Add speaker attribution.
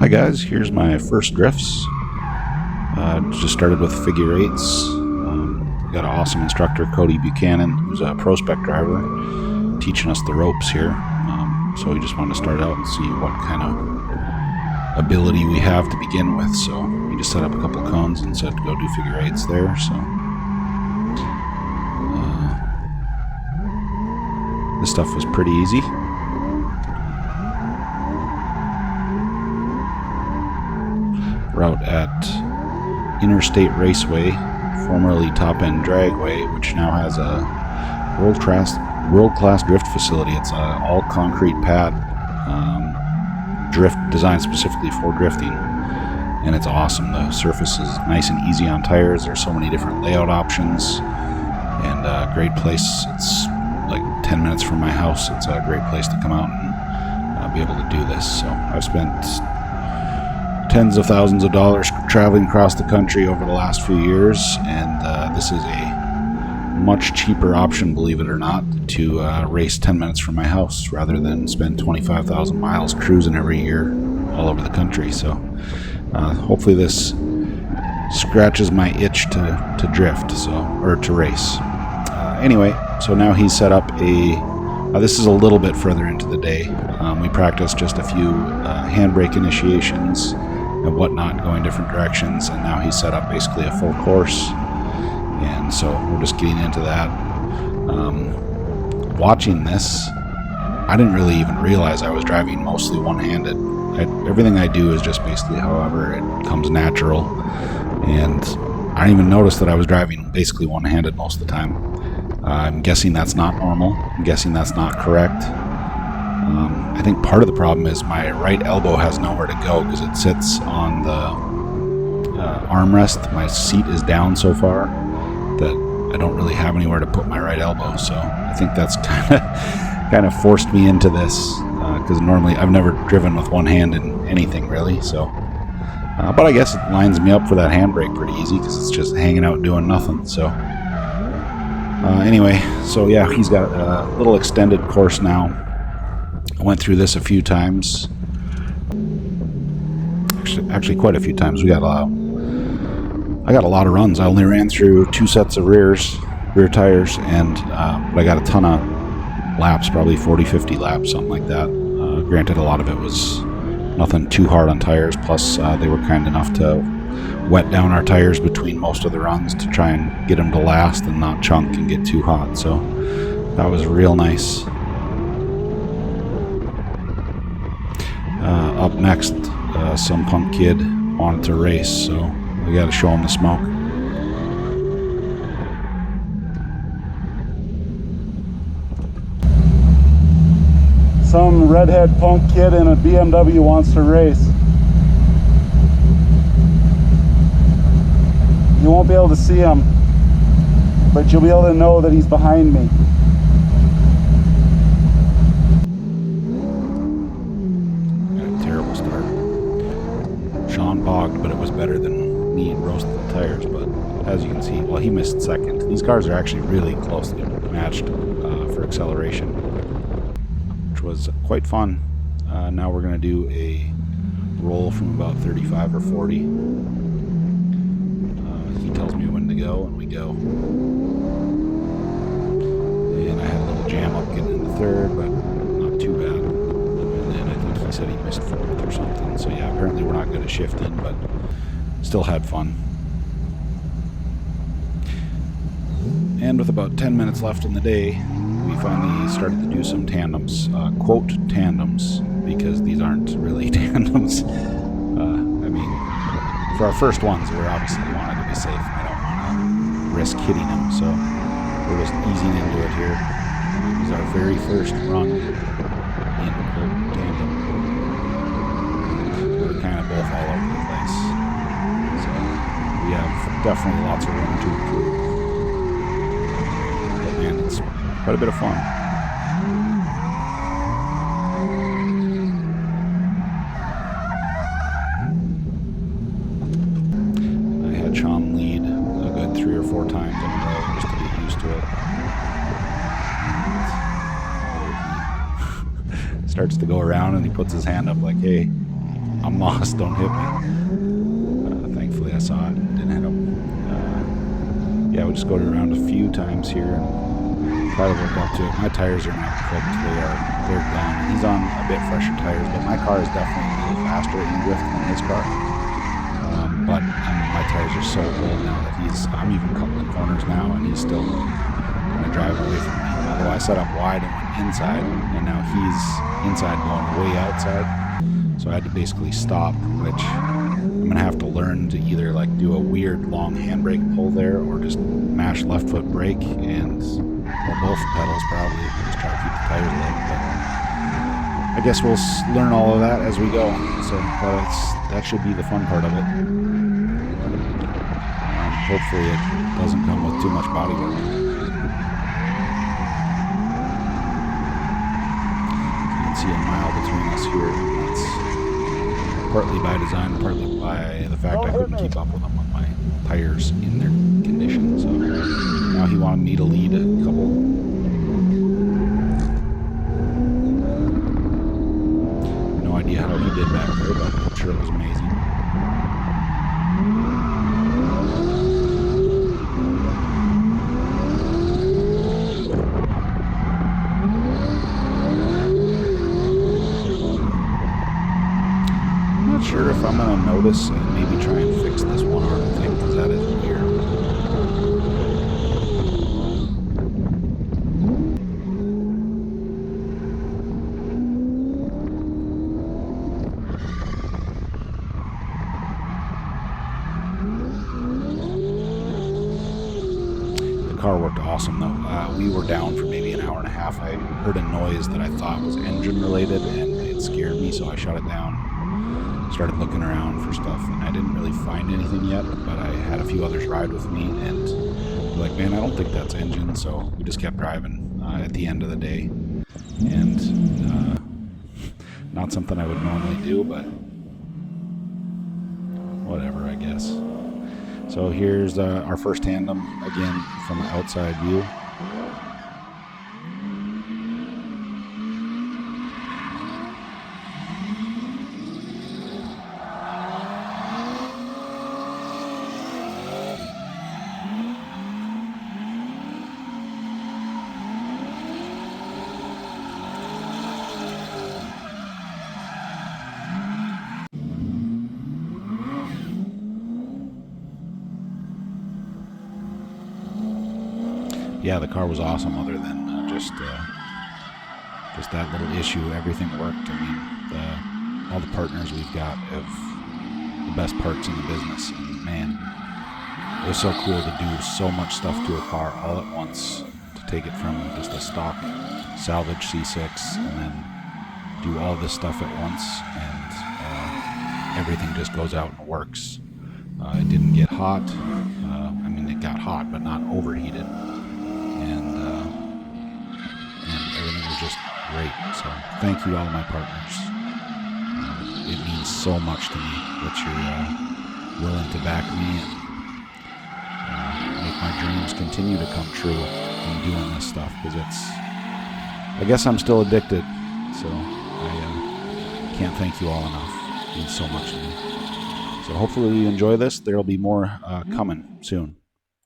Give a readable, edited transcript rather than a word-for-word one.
Speaker 1: Hi guys, here's my first drifts. Just started with figure eights. Got an awesome instructor, Cody Buchanan, who's a pro spec driver, teaching us the ropes here. So we just wanted to start out and see what kind of ability we have to begin with. So we just set up a couple cones and said to go do figure eights there. So this stuff was pretty easy. Route at Interstate Raceway, formerly Top End Dragway, which now has a world-class drift facility. It's an all-concrete pad drift designed specifically for drifting, and it's awesome. The surface is nice and easy on tires. There's so many different layout options, and a great place. It's like 10 minutes from my house. It's a great place to come out and be able to do this. So I've spent tens of thousands of dollars traveling across the country over the last few years, and this is a much cheaper option, believe it or not, to race 10 minutes from my house rather than spend 25,000 miles cruising every year all over the country. So hopefully this scratches my itch to drift, or to race. Anyway, so now he's set up this is a little bit further into the day. We practiced just a few handbrake initiations and whatnot, going different directions, and now he's set up basically a full course, and so we're just getting into that. Watching this, I didn't really even realize I was driving mostly one-handed. Everything I do is just basically however it comes natural, and I didn't even notice that I was driving basically one-handed most of the time. I'm guessing that's not normal. I'm guessing that's not correct. I think part of the problem is my right elbow has nowhere to go because it sits on the armrest. My seat is down so far that I don't really have anywhere to put my right elbow. So I think that's kind of forced me into this because normally I've never driven with one hand in anything really. So, but I guess it lines me up for that handbrake pretty easy because it's just hanging out doing nothing. So anyway, so yeah, he's got a little extended course now. I went through this a few times, actually quite a few times. I got a lot of runs. I only ran through 2 sets of rear tires, and but I got a ton of laps, probably 40-50 laps, something like that. Granted, a lot of it was nothing too hard on tires, plus they were kind enough to wet down our tires between most of the runs to try and get them to last and not chunk and get too hot, so that was real nice. Up next, some punk kid wanted to race, so we got to show him the smoke.
Speaker 2: Some redhead punk kid in a BMW wants to race. You won't be able to see him, but you'll be able to know that he's behind me.
Speaker 1: Sean bogged, but it was better than me roasting the tires. But as you can see, well, he missed second. These cars are actually really closely matched for acceleration, which was quite fun. Now we're going to do a roll from about 35 or 40. He tells me when to go, and we go. And I had a little jam up getting into third, but not too bad. And then I think he said he missed fourth or something. So yeah, apparently we're not good at shifting, but still had fun. And with about 10 minutes left in the day, we finally started to do some tandems. Quote tandems, because these aren't really tandems. I mean, for our first ones, we obviously wanted to be safe. I don't want to risk hitting them, so we're just easing into it here. This is our very first run in quote tandem. We're kind of both all over the place, so we have definitely lots of room to improve. But man, it's quite a bit of fun. I had Sean lead a good 3 or 4 times in a row just to get used to it. Starts to go around and he puts his hand up like, hey, I'm lost, don't hit me. Thankfully I saw it and didn't hit him. Yeah, we just go around a few times here and try to work up to it. My tires are not cooked, they're gone. He's on a bit fresher tires, but my car is definitely a little faster in drift than his car. But my tires are so old now that I'm even coupling corners now and he's still kind of driving away from me. Although I set up wide and went inside, and now he's inside going way outside. So I had to basically stop, which I'm going to have to learn to either like do a weird long handbrake pull there or just mash left foot brake and or both pedals probably. Just try to keep the tires lit. But I guess we'll learn all of that as we go. So that should be the fun part of it. Hopefully it doesn't come with too much body work. You can see a mile between us here. That's partly by design, partly by the fact I couldn't keep up with them with my tires in their condition. So now he wanted me to lead a couple. No idea how he did back there, but I'm sure it was amazing. Sure if I'm going to notice and maybe try and fix this one arm thing, because that is weird. The car worked awesome though. We were down for maybe an hour and a half. I heard a noise that I thought was engine related and it scared me, so I shut it down. Started looking around for stuff, and I didn't really find anything yet, but I had a few others ride with me, and they're like, man, I don't think that's engine, so we just kept driving at the end of the day, and not something I would normally do, but whatever, I guess. So here's our first tandem, again, from the outside view. Yeah, the car was awesome other than just that little issue. Everything worked. I mean, all the partners we've got have the best parts in the business. And man, it was so cool to do so much stuff to a car all at once, to take it from just a stock salvage C6 and then do all this stuff at once, and everything just goes out and works. It didn't get hot. I mean, it got hot, but not overheated. And everything was just great. So thank you to all my partners. It means so much to me that you're willing to back me and make my dreams continue to come true in doing this stuff, because I guess I'm still addicted. So I can't thank you all enough. It means so much to me. So hopefully you enjoy this. There'll be more coming soon.